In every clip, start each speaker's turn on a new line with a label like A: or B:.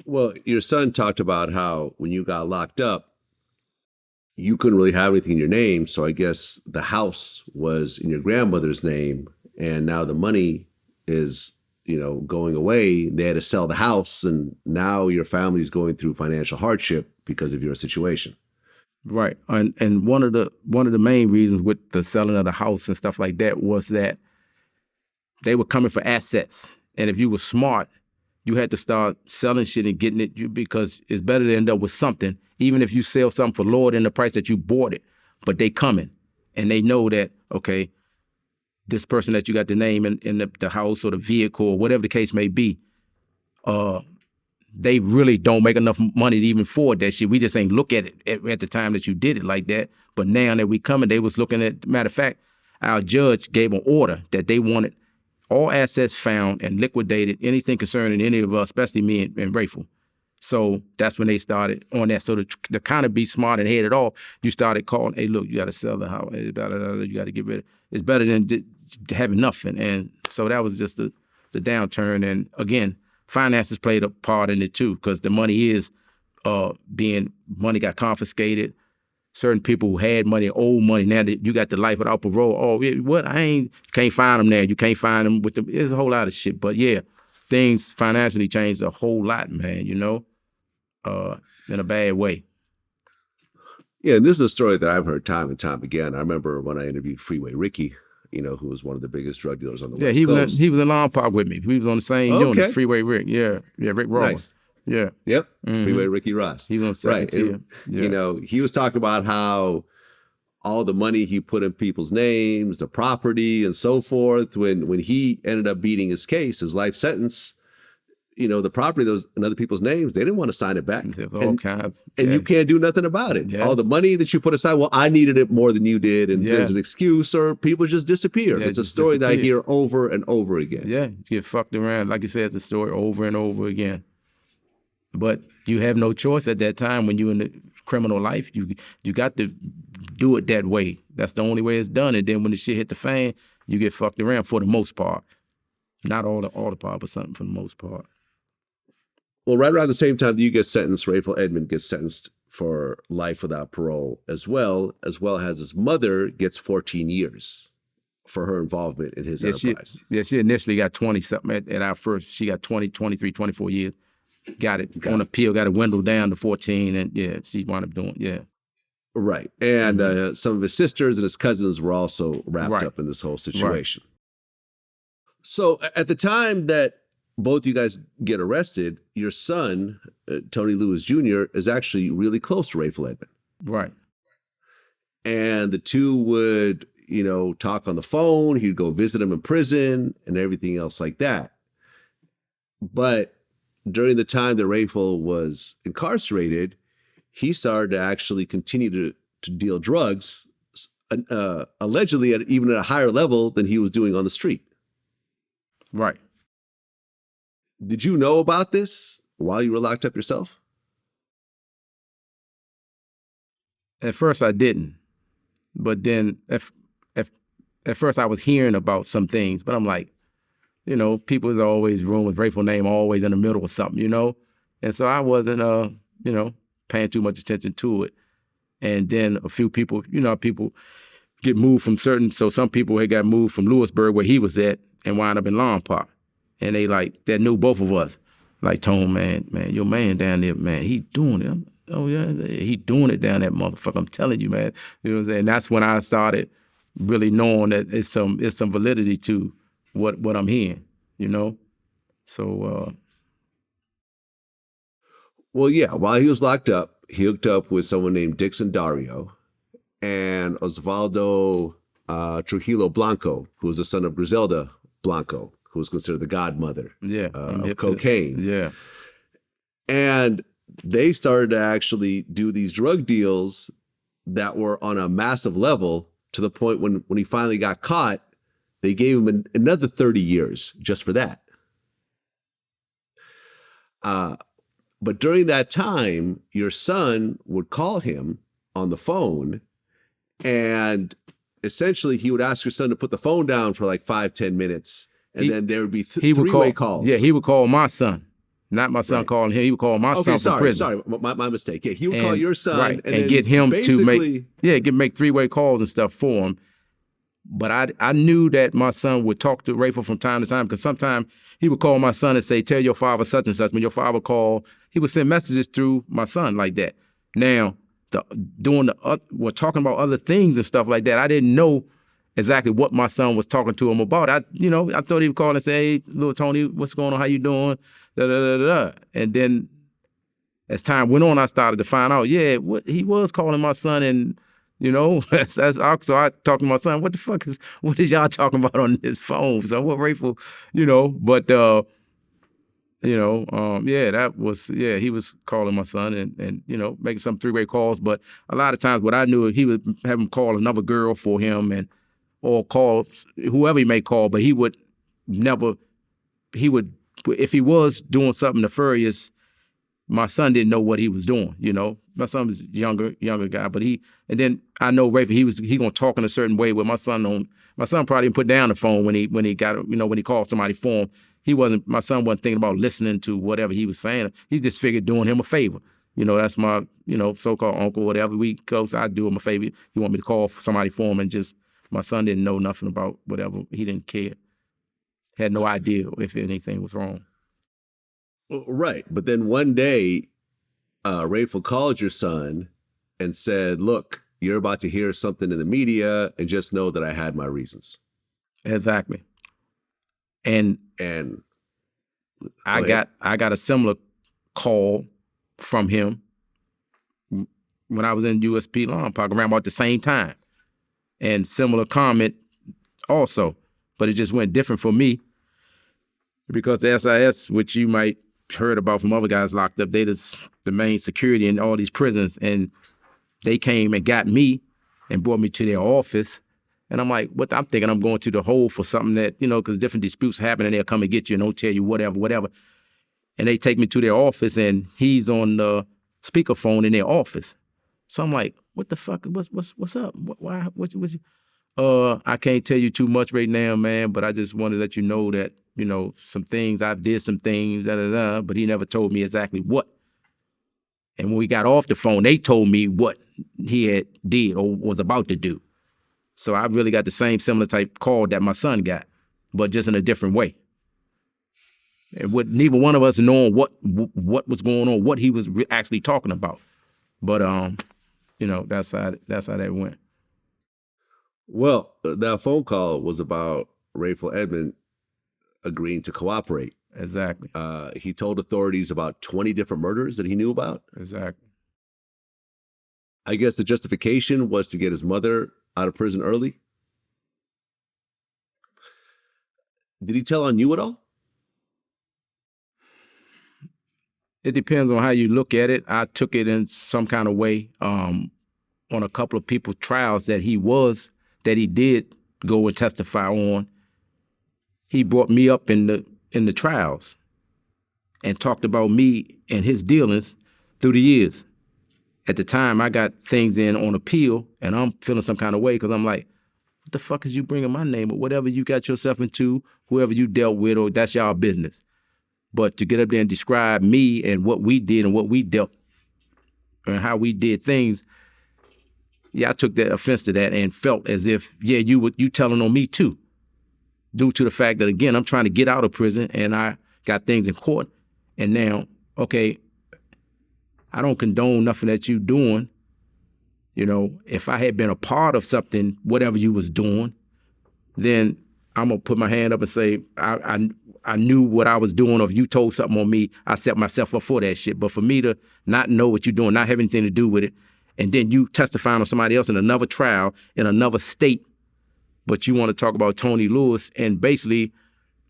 A: Well, your son talked about how when you got locked up, you couldn't really have anything in your name. So I guess the house was in your grandmother's name, and now the money is, going away. They had to sell the house, and now your family's going through financial hardship because of your situation.
B: Right. And one of the main reasons with the selling of the house and stuff like that was that they were coming for assets. And if you were smart, you had to start selling shit and getting it because it's better to end up with something, even if you sell something for lower than the price that you bought it. But they coming, and they know that, okay, this person that you got the name in the house or the vehicle or whatever the case may be, they really don't make enough money to even afford that shit. We just ain't look at it at the time that you did it like that. But now that we coming, they was looking at, matter of fact, our judge gave an order that they wanted all assets found and liquidated, anything concerning any of us, especially me and Rayful. So that's when they started on that. So to kind of be smart and head it off, you started calling, hey, look, you got to sell the house. You got to get rid of it. It's better than having nothing. And so that was just the downturn. And again, finances played a part in it too, because the money is money got confiscated. Certain people who had money, old money, now that you got the life without parole. Oh, what? Can't find them there. You can't find them with them. There's a whole lot of shit. But yeah, things financially changed a whole lot, man, in a bad way.
A: Yeah, and this is a story that I've heard time and time again. I remember when I interviewed Freeway Ricky, who was one of the biggest drug dealers on the West Coast.
B: He was in Long Park with me. We was on the same unit, Freeway Rick. Yeah, Rick Ross. Nice. Yeah.
A: Yep. Mm-hmm. Freeway Ricky Ross.
B: He was on second tier.
A: Yeah. He was talking about how all the money he put in people's names, the property and so forth, when he ended up beating his case, his life sentence, the property that was in other people's names, they didn't want to sign it back.
B: There's all kinds.
A: And you can't do nothing about it. Yeah. All the money that you put aside, well, I needed it more than you did, and there's an excuse, or people just disappear. It's a story that I hear over and over again.
B: Yeah, you get fucked around. Like you said, it's a story over and over again. But you have no choice at that time when you're in the criminal life. You got to do it that way. That's the only way it's done. And then when the shit hit the fan, you get fucked around for the most part. Not all the part, but something for the most part.
A: Well, right around the same time that you get sentenced, Rayful Edmond gets sentenced for life without parole as well as his mother gets 14 years for her involvement in his enterprise.
B: She initially got 20-something at our first. She got 20, 23, 24 years. Got it on appeal, got it dwindled down to 14, and she wound up doing,
A: Right. And some of his sisters and his cousins were also wrapped up in this whole situation. Right. So at the time that both you guys get arrested, your son, Tony Lewis Jr., is actually really close to Rayful Edmond.
B: Right.
A: And the two would, talk on the phone. He'd go visit him in prison and everything else like that. But during the time that Rayful was incarcerated, he started to actually continue to deal drugs, allegedly even at a higher level than he was doing on the street.
B: Right.
A: Did you know about this while you were locked up yourself?
B: At first I didn't. But then at first I was hearing about some things, but I'm like, people is always room with Rayful name always in the middle of something, And so I wasn't, paying too much attention to it. And then a few people, people get moved from so some people had got moved from Lewisburg where he was at and wound up in Long Park. And they knew both of us. Like, Tone, man, your man down there, man, he doing it. Oh, yeah, he doing it down that motherfucker. I'm telling you, man. You know what I'm saying? That's when I started really knowing that it's some validity to what I'm hearing, So
A: well, yeah, while he was locked up, he hooked up with someone named Dixon Dario and Osvaldo Trujillo Blanco, who was the son of Griselda Blanco, who was considered the godmother of cocaine.
B: Yeah.
A: And they started to actually do these drug deals that were on a massive level, to the point when he finally got caught, they gave him another 30 years just for that. But during that time, your son would call him on the phone, and essentially he would ask your son to put the phone down for like 5-10 minutes, and then there would be three-way calls.
B: Yeah, he would call my son. Not my son
A: Right.
B: calling him. He would call my son from prison.
A: Sorry, my mistake. Yeah, he would call your son
B: right, and
A: then
B: get him to make three-way calls and stuff for him. But I knew that my son would talk to Rayful from time to time, because sometimes he would call my son and say, tell your father such and such. When your father called, he would send messages through my son like that. Now, we're talking about other things and stuff like that. I didn't know exactly what my son was talking to him about. I thought he would call and say, hey, little Tony, what's going on? How you doing? Da, da, da, da. And then as time went on, I started to find out, he was calling my son, and so I talked to my son, what is y'all talking about on this phone? So what Rayful, but he was calling my son and making some three-way calls. But a lot of times what I knew, he would have him call another girl for him or call whoever he may call, but he would never, if he was doing something nefarious, my son didn't know what he was doing, My son was younger guy, but and then I know Rayful, he gonna talk in a certain way with my son. My son probably didn't put down the phone when he called somebody for him. My son wasn't thinking about listening to whatever he was saying. He just figured doing him a favor. That's my, so-called uncle, whatever. We close, I do him a favor. He want me to call somebody for him, and just, my son didn't know nothing about whatever. He didn't care. Had no idea if anything was wrong.
A: Right. But then one day, Rayful called your son and said, look, you're about to hear something in the media, and just know that I had my reasons.
B: Exactly. And I got a similar call from him when I was in USP Lawn Park around about the same time. And similar comment also, but it just went different for me because the SIS, which you might heard about from other guys locked up, they the main security in all these prisons, and they came and got me and brought me to their office. And I'm like, what? I'm thinking I'm going to the hole for something that, because different disputes happen and they'll come and get you and they'll tell you whatever. And they take me to their office and he's on the speakerphone in their office. So I'm like, what the fuck? What's up? Why? I can't tell you too much right now, man, but I just want to let you know that, some things, I did some things, but he never told me exactly what. And when we got off the phone, they told me what he had did or was about to do. So I really got the same similar type call that my son got, but just in a different way. And with neither one of us knowing what was going on, what he was actually talking about. But that's how that went.
A: Well, that phone call was about Rayful Edmond agreeing to cooperate.
B: Exactly.
A: He told authorities about 20 different murders that he knew about.
B: Exactly.
A: I guess the justification was to get his mother out of prison early. Did he tell on you at all?
B: It depends on how you look at it. I took it in some kind of way on a couple of people's trials that he did go and testify on. He brought me up in the trials and talked about me and his dealings through the years. At the time, I got things in on appeal, and I'm feeling some kind of way because I'm like, what the fuck is you bringing my name? Or whatever you got yourself into, whoever you dealt with, or that's y'all business. But to get up there and describe me and what we did and what we dealt and how we did things, I took that offense to that and felt as if, you telling on me too. Due to the fact that, again, I'm trying to get out of prison and I got things in court. And now, okay, I don't condone nothing that you doing. If I had been a part of something, whatever you was doing, then I'm going to put my hand up and say, I knew what I was doing, or if you told something on me, I set myself up for that shit. But for me to not know what you're doing, not have anything to do with it, and then you testifying on somebody else in another trial, in another state, but you want to talk about Tony Lewis and basically,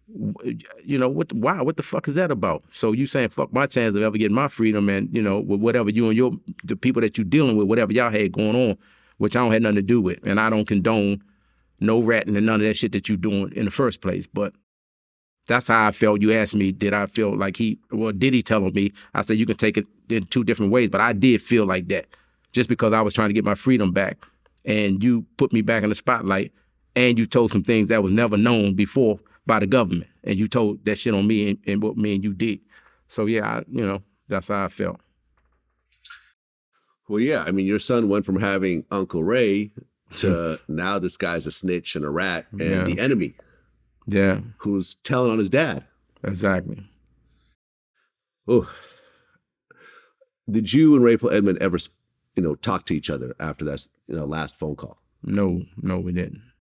B: what the fuck is that about? So you saying fuck my chance of ever getting my freedom and, with whatever you and the people that you dealing with, whatever y'all had going on, which I don't have nothing to do with. And I don't condone no ratting and none of that shit that you doing in the first place. But that's how I felt. You asked me, did I feel like did he tell on me? I said, you can take it in two different ways, but I did feel like that just because I was trying to get my freedom back and you put me back in the spotlight and you told some things that was never known before by the government. And you told that shit on me and what me and you did. So yeah, that's how I felt.
A: Well, yeah. I mean, your son went from having Uncle Ray to now this guy's a snitch and a rat and the enemy.
B: Yeah.
A: Who's telling on his dad.
B: Exactly.
A: Oh. Did you and Rayful Edmond ever, talk to each other after that, last phone call?
B: No, we didn't.